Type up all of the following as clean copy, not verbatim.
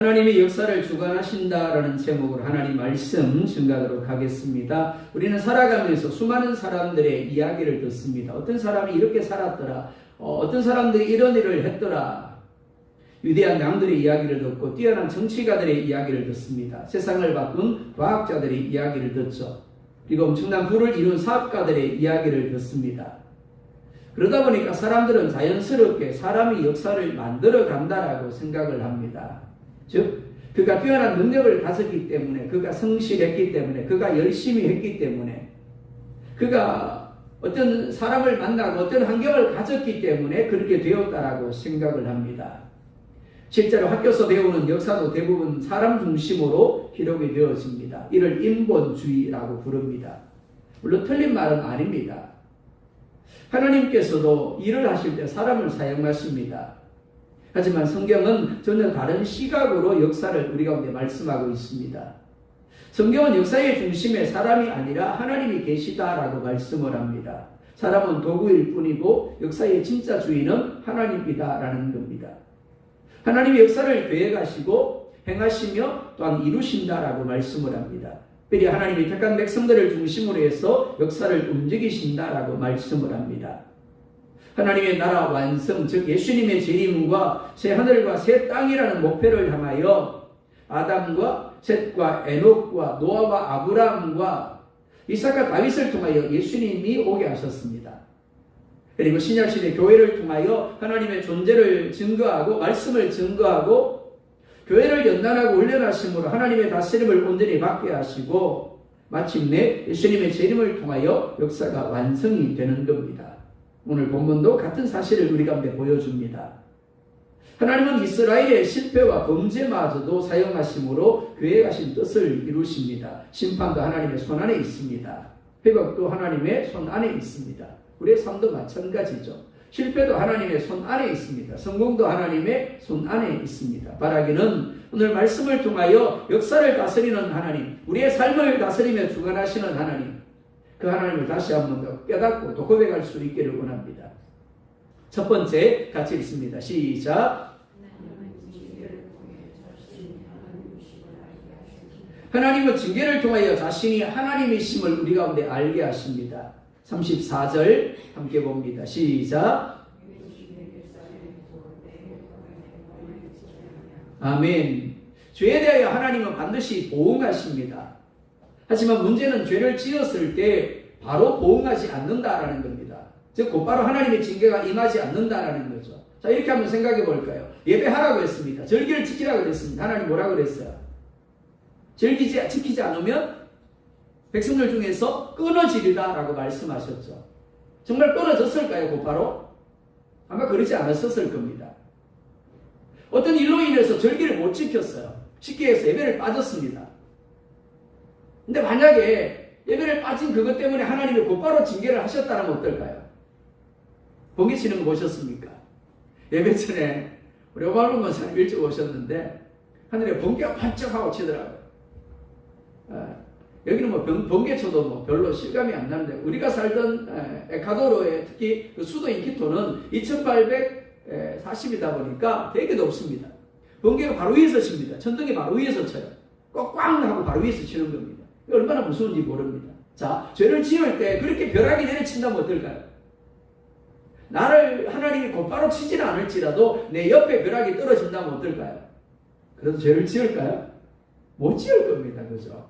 하나님이 역사를 주관하신다라는 제목으로 하나님 말씀 증가하도록 하겠습니다. 우리는 살아가면서 수많은 사람들의 이야기를 듣습니다. 어떤 사람이 이렇게 살았더라. 어떤 사람들이 이런 일을 했더라. 위대한 양들의 이야기를 듣고 뛰어난 정치가들의 이야기를 듣습니다. 세상을 바꾼 과학자들의 이야기를 듣죠. 그리고 엄청난 부를 이룬 사업가들의 이야기를 듣습니다. 그러다 보니까 사람들은 자연스럽게 사람이 역사를 만들어 간다라고 생각을 합니다. 즉, 그가 뛰어난 능력을 가졌기 때문에, 그가 성실했기 때문에, 그가 열심히 했기 때문에, 그가 어떤 사람을 만나고 어떤 환경을 가졌기 때문에 그렇게 되었다라고 생각을 합니다. 실제로 학교에서 배우는 역사도 대부분 사람 중심으로 기록이 되어집니다. 이를 인본주의라고 부릅니다. 물론 틀린 말은 아닙니다. 하나님께서도 일을 하실 때 사람을 사용하십니다. 하지만 성경은 전혀 다른 시각으로 역사를 우리 가운데 말씀하고 있습니다. 성경은 역사의 중심에 사람이 아니라 하나님이 계시다라고 말씀을 합니다. 사람은 도구일 뿐이고 역사의 진짜 주인은 하나님이다라는 겁니다. 하나님이 역사를 계획하시고 행하시며 또한 이루신다라고 말씀을 합니다. 특별히 하나님이 택한 백성들을 중심으로 해서 역사를 움직이신다라고 말씀을 합니다. 하나님의 나라 완성, 즉 예수님의 재림과 새 하늘과 새 땅이라는 목표를 향하여 아담과 셋과 에녹과 노아와 아브라함과 이삭과 다윗을 통하여 예수님이 오게 하셨습니다. 그리고 신약시대 교회를 통하여 하나님의 존재를 증거하고 말씀을 증거하고 교회를 연단하고 훈련하심으로 하나님의 다스림을 온전히 받게 하시고 마침내 예수님의 재림을 통하여 역사가 완성이 되는 겁니다. 오늘 본문도 같은 사실을 우리 가운데 보여줍니다. 하나님은 이스라엘의 실패와 범죄마저도 사용하심으로 계획하신 뜻을 이루십니다. 심판도 하나님의 손 안에 있습니다. 회복도 하나님의 손 안에 있습니다. 우리의 삶도 마찬가지죠. 실패도 하나님의 손 안에 있습니다. 성공도 하나님의 손 안에 있습니다. 바라기는 오늘 말씀을 통하여 역사를 다스리는 하나님, 우리의 삶을 다스리며 주관하시는 하나님, 그 하나님을 다시 한번 더 깨닫고 또 고백할 수 있기를 원합니다. 첫 번째 같이 읽습니다. 시작. 하나님은 징계를 통하여 자신이 하나님이심을 우리 가운데 알게 하십니다. 34절 함께 봅니다. 시작. 아멘. 죄에 대하여 하나님은 반드시 보응하십니다. 하지만 문제는 죄를 지었을 때 바로 보응하지 않는다라는 겁니다. 즉 곧바로 하나님의 징계가 임하지 않는다라는 거죠. 자, 이렇게 한번 생각해 볼까요? 예배하라고 했습니다. 절기를 지키라고 했습니다. 하나님 뭐라고 그랬어요? 지키지 않으면 백성들 중에서 끊어지리다라고 말씀하셨죠. 정말 끊어졌을까요? 곧바로? 아마 그러지 않았었을 겁니다. 어떤 일로 인해서 절기를 못 지켰어요. 쉽게 해서 예배를 빠졌습니다. 근데 만약에 예배를 빠진 그것 때문에 하나님이 곧바로 징계를 하셨다면 어떨까요? 번개 치는 거 보셨습니까? 예배 전에 우리 오마루 권사님 일찍 오셨는데 하늘에 번개가 반짝하고 치더라고요. 여기는 뭐 번개 쳐도 뭐 별로 실감이 안 나는데 우리가 살던 에콰도르의 특히 그 수도인 키토는 2840이다 보니까 되게 높습니다. 번개가 바로 위에서 칩니다. 천둥이 바로 위에서 쳐요. 꼭 꽝 하고 바로 위에서 치는 겁니다. 얼마나 무서운지 모릅니다. 자, 죄를 지을 때 그렇게 벼락이 내려친다면 어떨까요? 나를 하나님이 곧바로 치지는 않을지라도 내 옆에 벼락이 떨어진다면 어떨까요? 그래도 죄를 지을까요? 못 지을 겁니다. 그죠?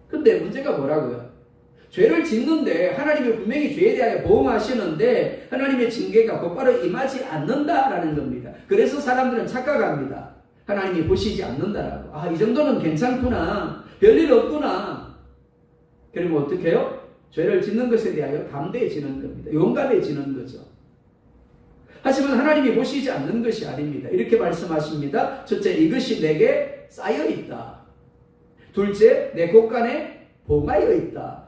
근데 문제가 뭐라고요? 죄를 짓는데 하나님이 분명히 죄에 대하여 보응하시는데 하나님의 징계가 곧바로 임하지 않는다라는 겁니다. 그래서 사람들은 착각합니다. 하나님이 보시지 않는다라고. 아, 이 정도는 괜찮구나. 별일 없구나. 그러면 어떻게 해요? 죄를 짓는 것에 대하여 담대해지는 겁니다. 용감해지는 거죠. 하지만 하나님이 보시지 않는 것이 아닙니다. 이렇게 말씀하십니다. 첫째, 이것이 내게 쌓여있다. 둘째, 내 곳간에 봉하여 있다.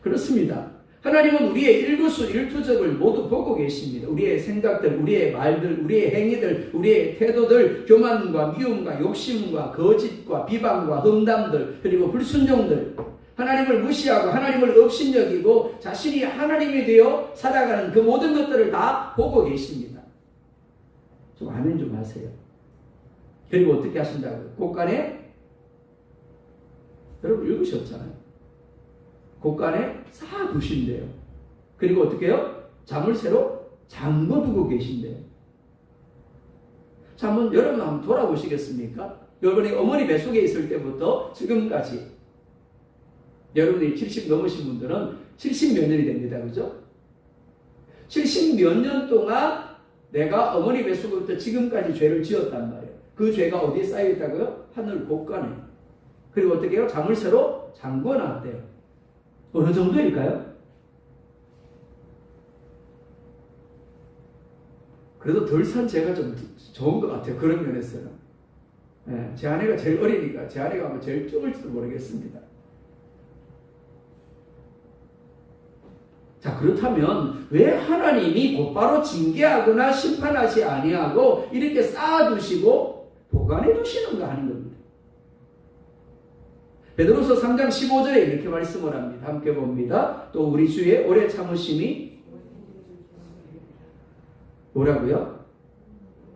그렇습니다. 하나님은 우리의 일거수일투족을 모두 보고 계십니다. 우리의 생각들, 우리의 말들, 우리의 행위들, 우리의 태도들, 교만과 미움과 욕심과 거짓과 비방과 험담들, 그리고 불순종들, 하나님을 무시하고 하나님을 업신여기고 자신이 하나님이 되어 살아가는 그 모든 것들을 다 보고 계십니다. 좀 아멘 좀 하세요. 그리고 어떻게 하신다고요? 곳간에, 여러분 읽으셨잖아요. 곳간에 쌓아두신대요. 그리고 어떻게 해요? 자물쇠로 잠궈두고 계신대요. 자, 여러분 한번 돌아보시겠습니까? 여러분이 어머니 뱃속에 있을 때부터 지금까지, 여러분이 70 넘으신 분들은 70 몇 년이 됩니다. 그죠? 70 몇 년 동안 내가 어머니 뱃속부터 지금까지 죄를 지었단 말이에요. 그 죄가 어디에 쌓여있다고요? 하늘 곳간에. 그리고 어떻게 해요? 자물쇠로 잠궈놨대요. 어느 정도일까요? 그래도 덜 산 제가 좀 좋은 것 같아요. 그런 면에서는. 네, 제 아내가 제일 어리니까 제 아내가 아마 제일 적을지도 모르겠습니다. 자, 그렇다면 왜 하나님이 곧바로 징계하거나 심판하지 아니하고 이렇게 쌓아두시고 보관해 두시는가 하는 겁니다. 베드로서 3장 15절에 이렇게 말씀을 합니다. 함께 봅니다. 또 우리 주의 오래 참으심이 뭐라고요?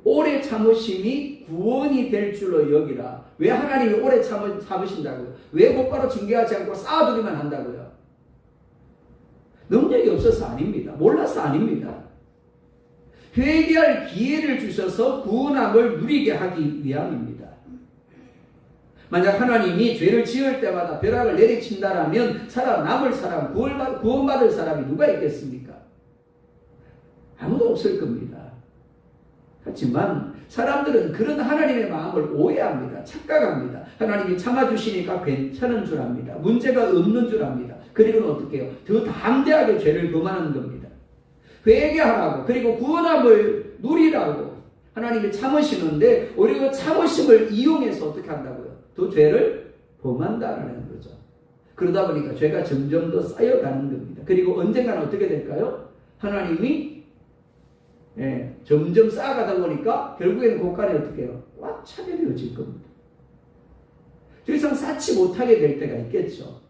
오래 참으심이 구원이 될 줄로 여기라. 왜 하나님이 오래 참으신다고요? 왜 곧바로 징계하지 않고 쌓아두기만 한다고요? 능력이 없어서 아닙니다. 몰라서 아닙니다. 회개할 기회를 주셔서 구원함을 누리게 하기 위함입니다. 만약 하나님이 죄를 지을 때마다 벼락을 내리친다라면 살아남을 사람, 구원받을 사람이 누가 있겠습니까? 아무도 없을 겁니다. 하지만 사람들은 그런 하나님의 마음을 오해합니다. 착각합니다. 하나님이 참아주시니까 괜찮은 줄 압니다. 문제가 없는 줄 압니다. 그리고는 어떻게 해요? 더 담대하게 죄를 범하는 겁니다. 회개하라고, 그리고 구원함을 누리라고 하나님이 참으시는데 오히려 참으심을 이용해서 어떻게 한다고요? 더 죄를 범한다는 거죠. 그러다 보니까 죄가 점점 더 쌓여가는 겁니다. 그리고 언젠가는 어떻게 될까요? 하나님이 점점 쌓아가다 보니까 결국에는 곳간에 어떻게 해요? 꽉 차게 되어질 겁니다. 더 이상 쌓지 못하게 될 때가 있겠죠.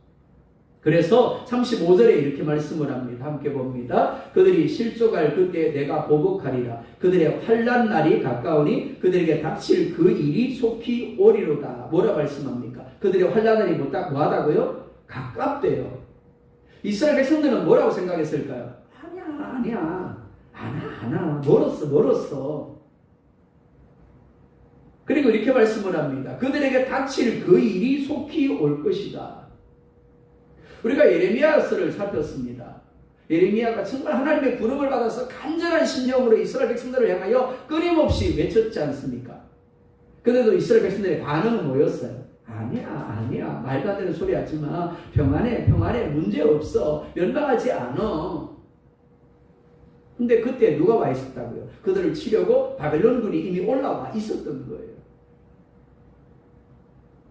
그래서 35절에 이렇게 말씀을 합니다. 함께 봅니다. 그들이 실족할 그때 내가 보복하리라. 그들의 환난 날이 가까우니 그들에게 닥칠 그 일이 속히 오리로다. 뭐라 말씀합니까? 그들의 환난 날이 뭐하다고요? 가깝대요. 이스라엘 백성들은 뭐라고 생각했을까요? 아니야. 멀었어. 그리고 이렇게 말씀을 합니다. 그들에게 닥칠 그 일이 속히 올 것이다. 우리가 예레미야서를 살폈습니다. 예레미야가 정말 하나님의 부름을 받아서 간절한 심정으로 이스라엘 백성들을 향하여 끊임없이 외쳤지 않습니까? 그런데도 이스라엘 백성들의 반응은 뭐였어요? 아니야. 말도 안 되는 소리 하지 마. 평안해. 문제 없어. 멸망하지 않아. 근데 그때 누가 와 있었다고요? 그들을 치려고 바벨론군이 이미 올라와 있었던 거예요.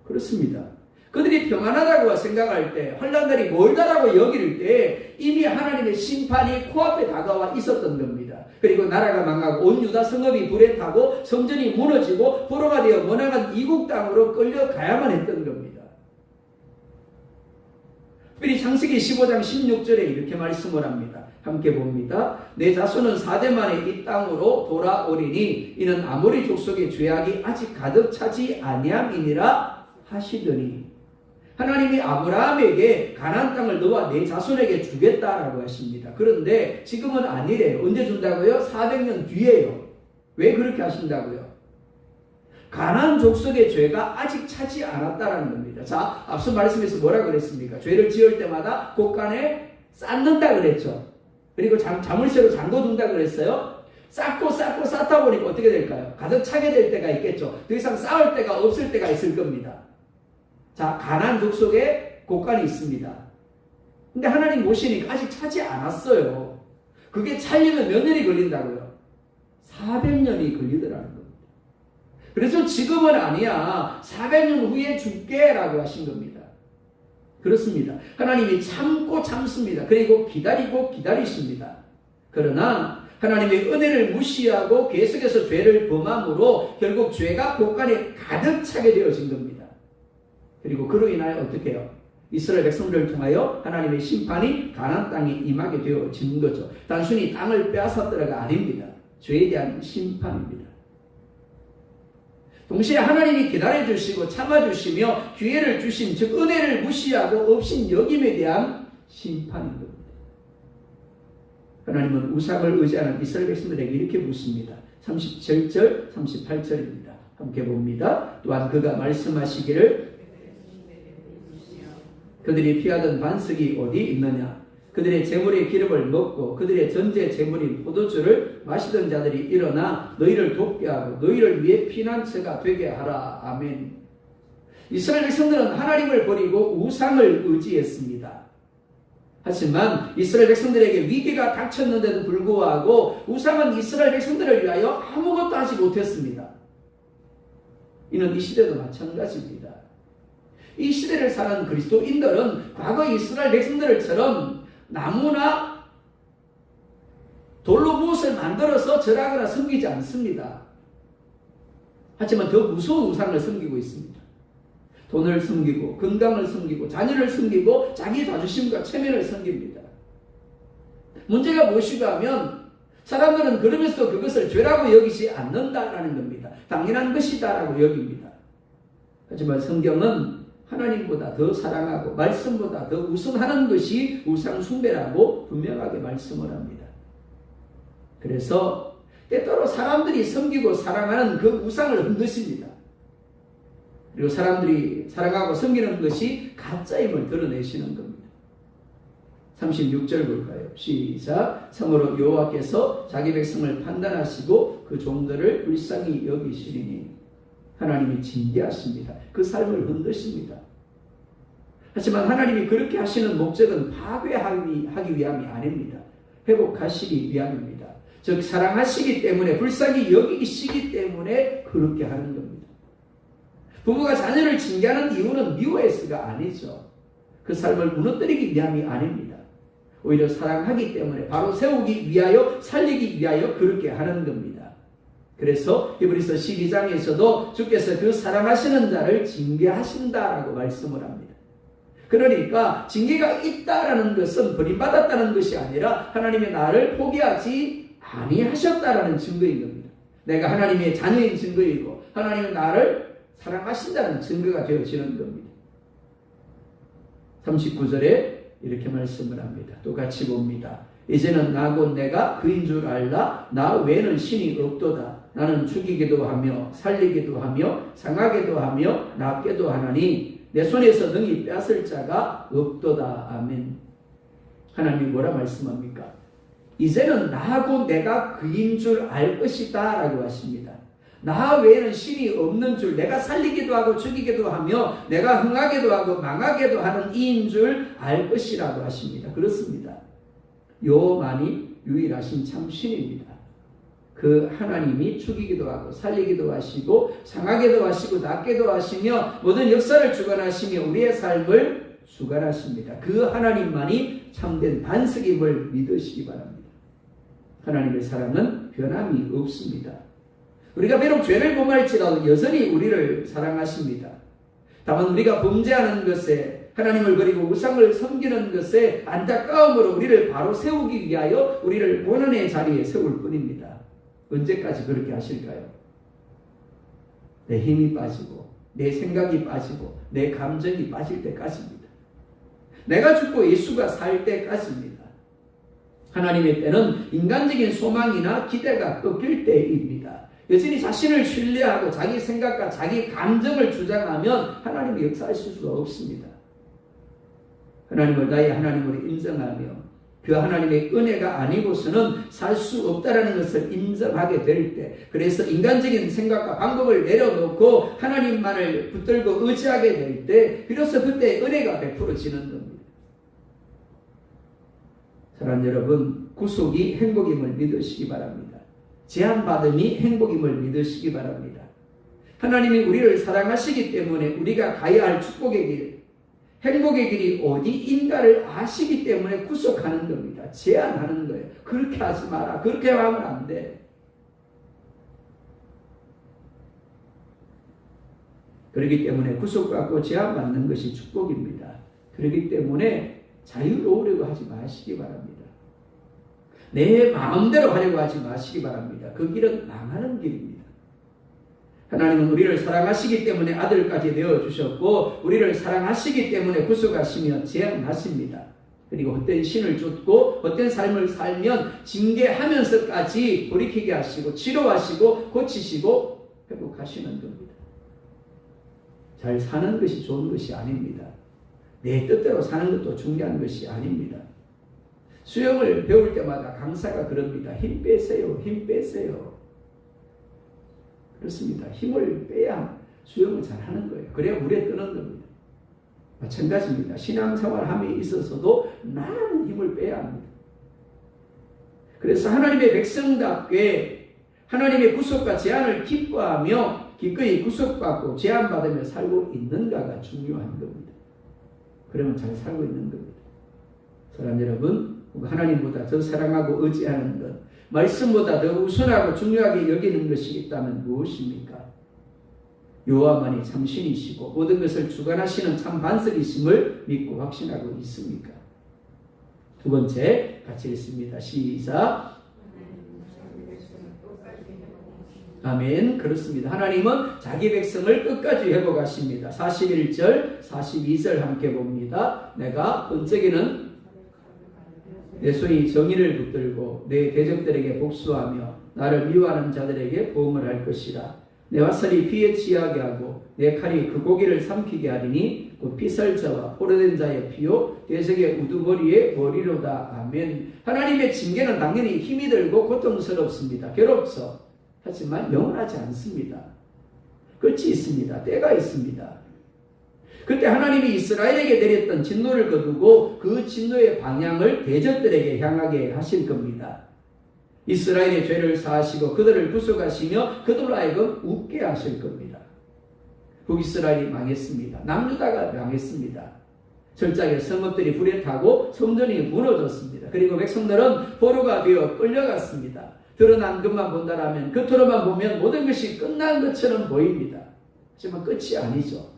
그렇습니다. 그들이 평안하다고 생각할 때, 환난날이 멀다라고 여길 때 이미 하나님의 심판이 코앞에 다가와 있었던 겁니다. 그리고 나라가 망하고 온 유다 성읍이 불에 타고 성전이 무너지고 포로가 되어 머나간 이국 땅으로 끌려가야만 했던 겁니다. 특별히 창세기 15장 16절에 이렇게 말씀을 합니다. 함께 봅니다. 내 자손은 4대 만에 이 땅으로 돌아오리니 이는 아모리 족속의 죄악이 아직 가득 차지 아니함이니라 하시더니, 하나님이 아브라함에게 가나안 땅을 너와 내 자손에게 주겠다라고 하십니다. 그런데 지금은 아니래요. 언제 준다고요? 400년 뒤에요. 왜 그렇게 하신다고요? 가나안 족속의 죄가 아직 차지 않았다라는 겁니다. 자, 앞서 말씀에서 뭐라 그랬습니까? 죄를 지을 때마다 곳간에 쌓는다 그랬죠. 그리고 자물쇠로 잠궈둔다 그랬어요. 쌓고 쌓다 보니까 어떻게 될까요? 가득 차게 될 때가 있겠죠. 더 이상 쌓을 데가 없을 때가 있을 겁니다. 자, 가나안 족속에 곳간이 있습니다. 근데 하나님 모시니까 아직 차지 않았어요. 그게 차려면 몇 년이 걸린다고요? 400년이 걸리더라는 겁니다. 그래서 지금은 아니야. 400년 후에 줄게라고 하신 겁니다. 그렇습니다. 하나님이 참습니다. 그리고 기다리십니다. 그러나 하나님의 은혜를 무시하고 계속해서 죄를 범함으로 결국 죄가 곳간에 가득 차게 되어진 겁니다. 그리고 그로 인하여 어떻게 해요? 이스라엘 백성들을 통하여 하나님의 심판이 가나안 땅에 임하게 되어진 거죠. 단순히 땅을 빼앗았더라가 아닙니다. 죄에 대한 심판입니다. 동시에 하나님이 기다려주시고 참아주시며 기회를 주신 즉 은혜를 무시하고 없인 여김에 대한 심판인 겁니다. 하나님은 우상을 의지하는 이스라엘 백성들에게 이렇게 묻습니다. 37절 38절입니다. 함께 봅니다. 또한 그가 말씀하시기를 그들이 피하던 반석이 어디 있느냐? 그들의 재물의 기름을 먹고 그들의 전제 재물인 포도주를 마시던 자들이 일어나 너희를 돕게 하고 너희를 위해 피난처가 되게 하라. 아멘. 이스라엘 백성들은 하나님을 버리고 우상을 의지했습니다. 하지만 이스라엘 백성들에게 위기가 닥쳤는데도 불구하고 우상은 이스라엘 백성들을 위하여 아무것도 하지 못했습니다. 이는 이 시대도 마찬가지입니다. 이 시대를 사는 그리스도인들은 과거 이스라엘 백성들처럼 나무나 돌로 무엇을 만들어서 절하거나 섬기지 않습니다. 하지만 더 무서운 우상을 섬기고 있습니다. 돈을 섬기고 건강을 섬기고 자녀를 섬기고 자기 자존심과 체면을 섬깁니다. 문제가 무엇인가 하면 사람들은 그러면서도 그것을 죄라고 여기지 않는다라는 겁니다. 당연한 것이다라고 여깁니다. 하지만 성경은 하나님보다 더 사랑하고 말씀보다 더 우선하는 것이 우상 숭배라고 분명하게 말씀을 합니다. 그래서 때때로 사람들이 섬기고 사랑하는 그 우상을 흔드십니다. 그리고 사람들이 사랑하고 섬기는 것이 가짜임을 드러내시는 겁니다. 36절 볼까요? 시작. 참으로 여호와께서 자기 백성을 판단하시고 그 종들을 불쌍히 여기시리니 하나님이 징계하십니다. 그 삶을 흔드십니다. 하지만 하나님이 그렇게 하시는 목적은 파괴하기 위함이 아닙니다. 회복하시기 위함입니다. 즉 사랑하시기 때문에 불쌍히 여기시기 때문에 그렇게 하는 겁니다. 부모가 자녀를 징계하는 이유는 미워해서가 아니죠. 그 삶을 무너뜨리기 위함이 아닙니다. 오히려 사랑하기 때문에 바로 세우기 위하여 살리기 위하여 그렇게 하는 겁니다. 그래서 히브리서 12장에서도 주께서 그 사랑하시는 자를 징계하신다라고 말씀을 합니다. 그러니까 징계가 있다라는 것은 버림받았다는 것이 아니라 하나님의 나를 포기하지 아니하셨다라는 증거인 겁니다. 내가 하나님의 자녀인 증거이고 하나님은 나를 사랑하신다는 증거가 되어지는 겁니다. 39절에 이렇게 말씀을 합니다. 똑같이 봅니다. 이제는 나 곧 내가 그인 줄 알라. 나 외에는 신이 없도다. 나는 죽이기도 하며 살리기도 하며 상하게도 하며 낫게도 하나니 내 손에서 능히 빼앗을 자가 없도다. 아멘. 하나님이 뭐라 말씀합니까? 이제는 나 곧 내가 그인 줄 알 것이다 라고 하십니다. 나 외에는 신이 없는 줄, 내가 살리기도 하고 죽이기도 하며 내가 흥하게도 하고 망하게도 하는 이인 줄 알 것이라고 하십니다. 그렇습니다. 여호만이 유일하신 참 신입니다. 그 하나님이 죽이기도 하고 살리기도 하시고 상하게도 하시고 낫게도 하시며 모든 역사를 주관하시며 우리의 삶을 주관하십니다. 그 하나님만이 참된 반석임을 믿으시기 바랍니다. 하나님의 사랑은 변함이 없습니다. 우리가 비록 죄를 범할지라도 여전히 우리를 사랑하십니다. 다만 우리가 범죄하는 것에 하나님을 버리고 우상을 섬기는 것에 안타까움으로 우리를 바로 세우기 위하여 우리를 고난의 자리에 세울 뿐입니다. 언제까지 그렇게 하실까요? 내 힘이 빠지고 내 생각이 빠지고 내 감정이 빠질 때까지입니다. 내가 죽고 예수가 살 때까지입니다. 하나님의 때는 인간적인 소망이나 기대가 꺾일 때입니다. 여전히 자신을 신뢰하고 자기 생각과 자기 감정을 주장하면 하나님이 역사하실 수가 없습니다. 하나님을 나의 하나님으로 인정하며 그 하나님의 은혜가 아니고서는 살 수 없다라는 것을 인정하게 될 때, 그래서 인간적인 생각과 방법을 내려놓고 하나님만을 붙들고 의지하게 될 때, 비로소 그때 은혜가 베풀어지는 겁니다. 사랑하는 여러분, 구속이 행복임을 믿으시기 바랍니다. 제한받음이 행복임을 믿으시기 바랍니다. 하나님이 우리를 사랑하시기 때문에 우리가 가야 할 축복의 길, 행복의 길이 어디인가를 아시기 때문에 구속하는 겁니다. 제한하는 거예요. 그렇게 하지 마라. 그렇게 하면 안 돼. 그렇기 때문에 구속받고 제한받는 것이 축복입니다. 그렇기 때문에 자유로우려고 하지 마시기 바랍니다. 내 마음대로 하려고 하지 마시기 바랍니다. 그 길은 망하는 길입니다. 하나님은 우리를 사랑하시기 때문에 아들까지 내어주셨고 우리를 사랑하시기 때문에 구속하시며 재앙하십니다. 그리고 헛된 신을 쫓고 헛된 삶을 살면 징계하면서까지 돌이키게 하시고 치료하시고 고치시고 회복하시는 겁니다. 잘 사는 것이 좋은 것이 아닙니다. 내 뜻대로 사는 것도 중요한 것이 아닙니다. 수영을 배울 때마다 강사가 그럽니다. 힘 빼세요. 힘 빼세요. 그렇습니다. 힘을 빼야 수영을 잘하는 거예요. 그래야 물에 뜨는 겁니다. 마찬가지입니다. 신앙생활함에 있어서도 많은 힘을 빼야 합니다. 그래서 하나님의 백성답게 하나님의 구속과 제한을 기뻐하며 기꺼이 구속받고 제한받으며 살고 있는가가 중요한 겁니다. 그러면 잘 살고 있는 겁니다. 사랑하는 여러분, 하나님보다 더 사랑하고 의지하는 것, 말씀보다 더 우선하고 중요하게 여기는 것이 있다면 무엇입니까? 여호와만이 참 신이시고 모든 것을 주관하시는 참 반석이심을 믿고 확신하고 있습니까? 두 번째 같이 읽습니다. 시작. 아멘. 그렇습니다. 하나님은 자기 백성을 끝까지 회복하십니다. 41절, 42절 함께 봅니다. 내가 번쩍이는 내 손이 정의를 붙들고 내 대적들에게 복수하며 나를 미워하는 자들에게 보응을 할 것이라. 내 화살이 피에 취하게 하고 내 칼이 그 고기를 삼키게 하리니 곧 피살자와 포로된 자의 피요 대적의 우두머리의 머리로다. 아멘. 하나님의 징계는 당연히 힘이 들고 고통스럽습니다. 괴롭죠. 하지만 영원하지 않습니다. 끝이 있습니다. 때가 있습니다. 그때 하나님이 이스라엘에게 내렸던 진노를 거두고 그 진노의 방향을 대적들에게 향하게 하실 겁니다. 이스라엘의 죄를 사하시고 그들을 구속하시며 그들로 하여금 웃게 하실 겁니다. 북이스라엘이 망했습니다. 남유다가 망했습니다. 절작의 성읍들이 불에 타고 성전이 무너졌습니다. 그리고 백성들은 포로가 되어 끌려갔습니다. 드러난 것만 본다라면 겉으로만 보면 모든 것이 끝난 것처럼 보입니다. 하지만 끝이 아니죠.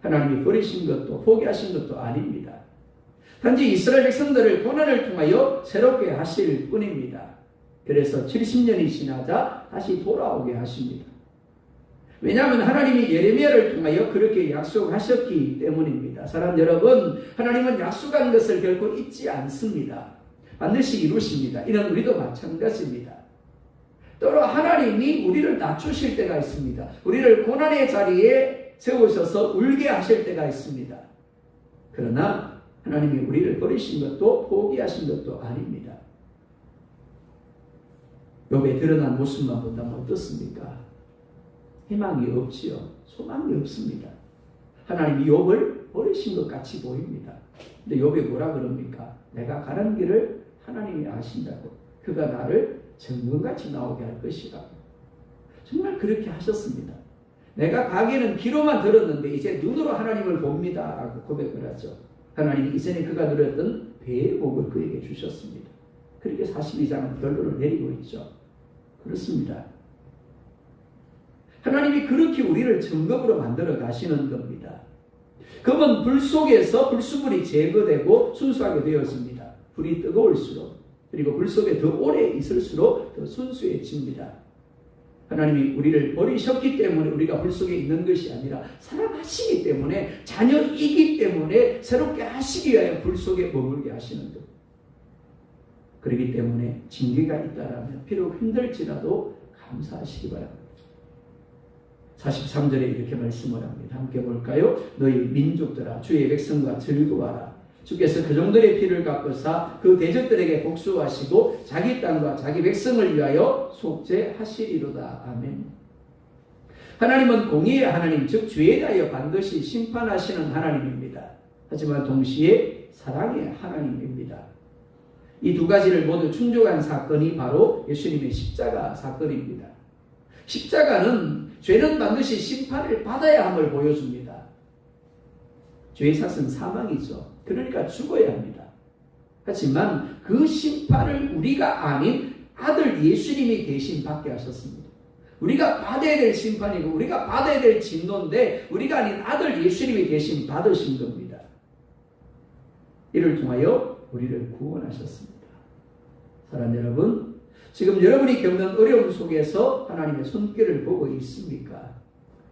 하나님이 버리신 것도 포기하신 것도 아닙니다. 단지 이스라엘 백성들을 고난을 통하여 새롭게 하실 뿐입니다. 그래서 70년이 지나자 다시 돌아오게 하십니다. 왜냐하면 하나님이 예레미야를 통하여 그렇게 약속하셨기 때문입니다. 사랑하는 여러분, 하나님은 약속한 것을 결코 잊지 않습니다. 반드시 이루십니다. 이는 우리도 마찬가지입니다. 또한 하나님이 우리를 낮추실 때가 있습니다. 우리를 고난의 자리에 세우셔서 울게 하실 때가 있습니다. 그러나 하나님이 우리를 버리신 것도 포기하신 것도 아닙니다. 욥의 드러난 모습만 본다면 어떻습니까? 희망이 없지요. 소망이 없습니다. 하나님이 욥을 버리신 것 같이 보입니다. 근데 욥이 뭐라 그럽니까? 내가 가는 길을 하나님이 아신다고. 그가 나를 정금같이 나오게 할 것이라고. 정말 그렇게 하셨습니다. 내가 가기는 귀로만 들었는데 이제 눈으로 하나님을 봅니다 라고 고백을 하죠. 하나님이 이전에 그가 누렸던 배의 복을 그에게 주셨습니다. 그렇게 42장은 결론을 내리고 있죠. 그렇습니다. 하나님이 그렇게 우리를 정금으로 만들어 가시는 겁니다. 금은 불 속에서 불수물이 제거되고 순수하게 되어집니다. 불이 뜨거울수록 그리고 불 속에 더 오래 있을수록 더 순수해집니다. 하나님이 우리를 버리셨기 때문에 우리가 불 속에 있는 것이 아니라 사랑하시기 때문에 자녀이기 때문에 새롭게 하시기 위하여 불 속에 머물게 하시는 것. 그렇기 때문에 징계가 있다라면 비록 힘들지라도 감사하시기 바랍니다. 43절에 이렇게 말씀을 합니다. 함께 볼까요? 너희 민족들아 주의 백성과 즐거워하라. 주께서 그 정도의 피를 갚으사 그 대적들에게 복수하시고 자기 땅과 자기 백성을 위하여 속죄하시리로다. 아멘. 하나님은 공의의 하나님, 즉 죄에 대하여 반드시 심판하시는 하나님입니다. 하지만 동시에 사랑의 하나님입니다. 이 두 가지를 모두 충족한 사건이 바로 예수님의 십자가 사건입니다. 십자가는 죄는 반드시 심판을 받아야 함을 보여줍니다. 죄의 삭은 사망이죠. 그러니까 죽어야 합니다. 하지만 그 심판을 우리가 아닌 아들 예수님이 대신 받게 하셨습니다. 우리가 받아야 될 심판이고 우리가 받아야 될 진노인데 우리가 아닌 아들 예수님이 대신 받으신 겁니다. 이를 통하여 우리를 구원하셨습니다. 사랑하는 여러분, 지금 여러분이 겪는 어려움 속에서 하나님의 손길을 보고 있습니까?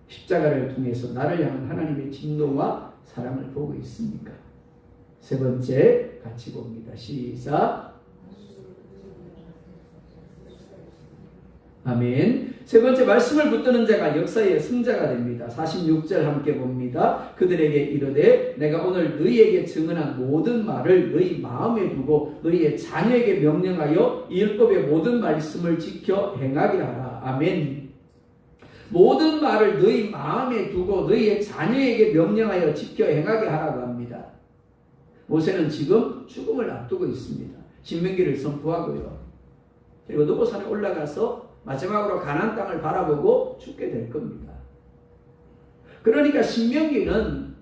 십자가를 통해서 나를 향한 하나님의 진노와 사랑을 보고 있습니까? 세 번째 같이 봅니다. 시작. 아멘. 세 번째, 말씀을 붙드는 자가 역사의 승자가 됩니다. 46절 함께 봅니다. 그들에게 이르되 내가 오늘 너희에게 증언한 모든 말을 너희 마음에 두고 너희의 자녀에게 명령하여 이 율법의 모든 말씀을 지켜 행하게 하라. 아멘. 모든 말을 너희 마음에 두고 너희의 자녀에게 명령하여 지켜 행하게 하라고 합니다. 모세는 지금 죽음을 앞두고 있습니다. 신명기를 선포하고요. 그리고 느보산에 올라가서 마지막으로 가나안 땅을 바라보고 죽게 될 겁니다. 그러니까 신명기는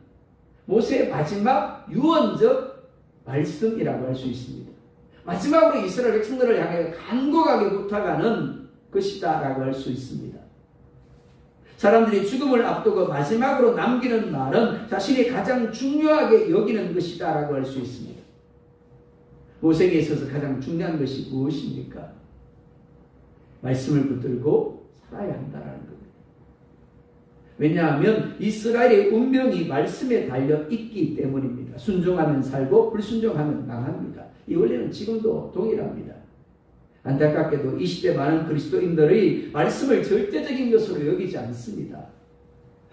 모세의 마지막 유언적 말씀이라고 할 수 있습니다. 마지막으로 이스라엘 백성들을 향해 간곡하게 부탁하는 것이다라고 할 수 있습니다. 사람들이 죽음을 앞두고 마지막으로 남기는 말은 자신이 가장 중요하게 여기는 것이다라고 할 수 있습니다. 모세에게 있어서 가장 중요한 것이 무엇입니까? 말씀을 붙들고 살아야 한다는 겁니다. 왜냐하면 이스라엘의 운명이 말씀에 달려 있기 때문입니다. 순종하면 살고 불순종하면 망합니다. 이 원리는 지금도 동일합니다. 안타깝게도 이 시대 많은 그리스도인들의 말씀을 절대적인 것으로 여기지 않습니다.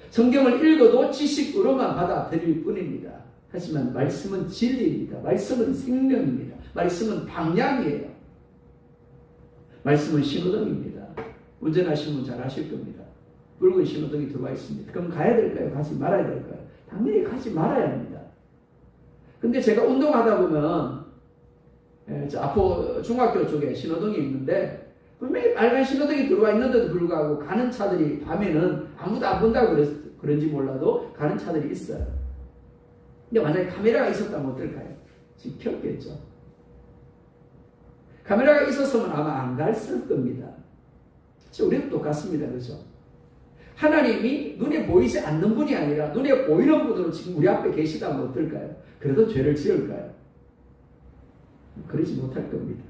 성경을 읽어도 지식으로만 받아들일 뿐입니다. 하지만 말씀은 진리입니다. 말씀은 생명입니다. 말씀은 방향이에요. 말씀은 신호등입니다. 운전하시는 분 잘 아실 겁니다. 붉은 신호등이 들어와 있습니다. 그럼 가야 될까요? 가지 말아야 될까요? 당연히 가지 말아야 합니다. 근데 제가 운동하다 보면 저 아포 중학교 쪽에 신호등이 있는데 분명히 빨간 신호등이 들어와 있는데도 불구하고 가는 차들이 밤에는 아무도 안 본다고 그런지 몰라도 가는 차들이 있어요. 근데 만약에 카메라가 있었다면 어떨까요? 지켰겠죠. 카메라가 있었으면 아마 안 갔을 겁니다. 우리도 똑같습니다. 그렇죠? 하나님이 눈에 보이지 않는 분이 아니라 눈에 보이는 분으로 지금 우리 앞에 계시다면 어떨까요? 그래도 죄를 지을까요? 그러지 못할 겁니다.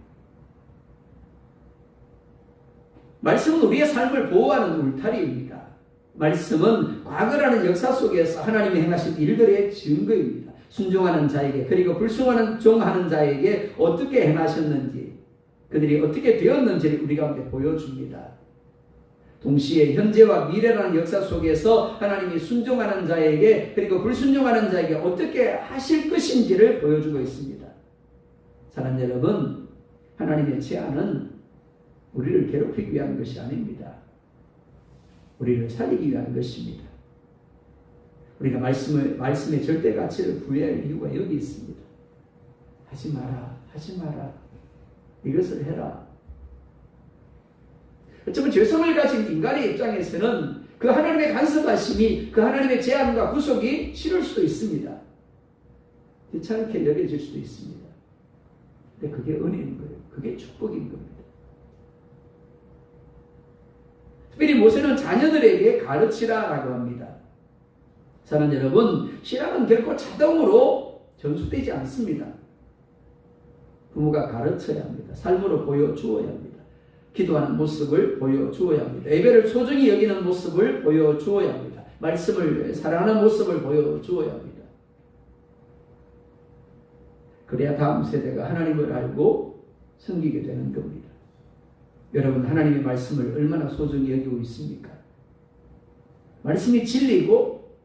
말씀은 우리의 삶을 보호하는 울타리입니다. 말씀은 과거라는 역사 속에서 하나님이 행하신 일들의 증거입니다. 순종하는 자에게 그리고 불순종하는 자에게 어떻게 행하셨는지 그들이 어떻게 되었는지를 우리 가운데 보여줍니다. 동시에 현재와 미래라는 역사 속에서 하나님이 순종하는 자에게 그리고 불순종하는 자에게 어떻게 하실 것인지를 보여주고 있습니다. 사랑하는 여러분, 하나님의 제안은 우리를 괴롭히기 위한 것이 아닙니다. 우리를 살리기 위한 것입니다. 우리가 말씀의 절대 가치를 부여할 이유가 여기 있습니다. 하지 마라, 하지 마라. 이것을 해라. 어쩌면 죄성을 가진 인간의 입장에서는 그 하나님의 간섭하심이 그 하나님의 제안과 구속이 싫을 수도 있습니다. 귀찮게 여겨질 수도 있습니다. 근데 그게 은혜인 거예요. 그게 축복인 겁니다. 특별히 모세는 자녀들에게 가르치라라고 합니다. 사랑하는 여러분, 신앙은 결코 자동으로 전수되지 않습니다. 부모가 가르쳐야 합니다. 삶으로 보여주어야 합니다. 기도하는 모습을 보여주어야 합니다. 예배를 소중히 여기는 모습을 보여주어야 합니다. 말씀을 사랑하는 모습을 보여주어야 합니다. 그래야 다음 세대가 하나님을 알고 섬기게 되는 겁니다. 여러분, 하나님의 말씀을 얼마나 소중히 여기고 있습니까? 말씀이 진리고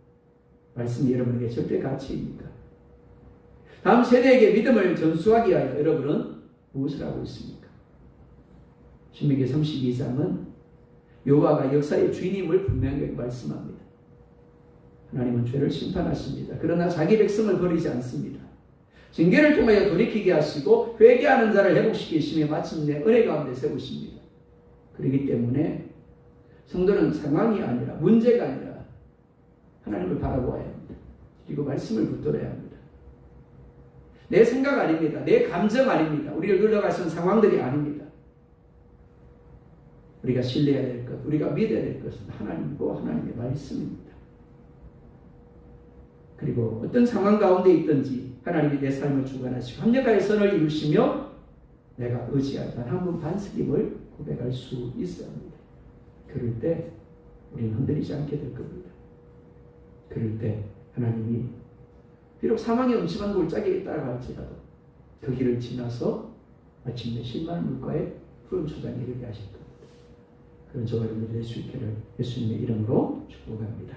말씀이 여러분에게 절대 가치입니까? 다음 세대에게 믿음을 전수하기 위하여 여러분은 무엇을 하고 있습니까? 신명기 32장은 여호와가 역사의 주인임을 분명하게 말씀합니다. 하나님은 죄를 심판하십니다. 그러나 자기 백성을 버리지 않습니다. 징계를 통하여 돌이키게 하시고 회개하는 자를 회복시키시며 마침내 은혜 가운데 세우십니다. 그렇기 때문에 성도는 상황이 아니라 문제가 아니라 하나님을 바라보아야 합니다. 그리고 말씀을 붙들어야 합니다. 내 생각 아닙니다. 내 감정 아닙니다. 우리를 눌러가시는 상황들이 아닙니다. 우리가 신뢰해야 될 것, 우리가 믿어야 될 것은 하나님이고 하나님의 말씀입니다. 그리고 어떤 상황 가운데 있든지 하나님이 내 삶을 주관하시고 합력하여 선을 이루시며 내가 의지할 단 한 번 반석임을 고백할 수 있어야 합니다. 그럴 때 우리는 흔들리지 않게 될 겁니다. 그럴 때 하나님이 비록 사망의 음침한 골짜기에 따라갈지라도 그 길을 지나서 마침내 신만 물가에 푸른 초장에 이르게 하실 겁니다. 그런 저와 여러분이 될 수 있기를 예수님의 이름으로 축복합니다.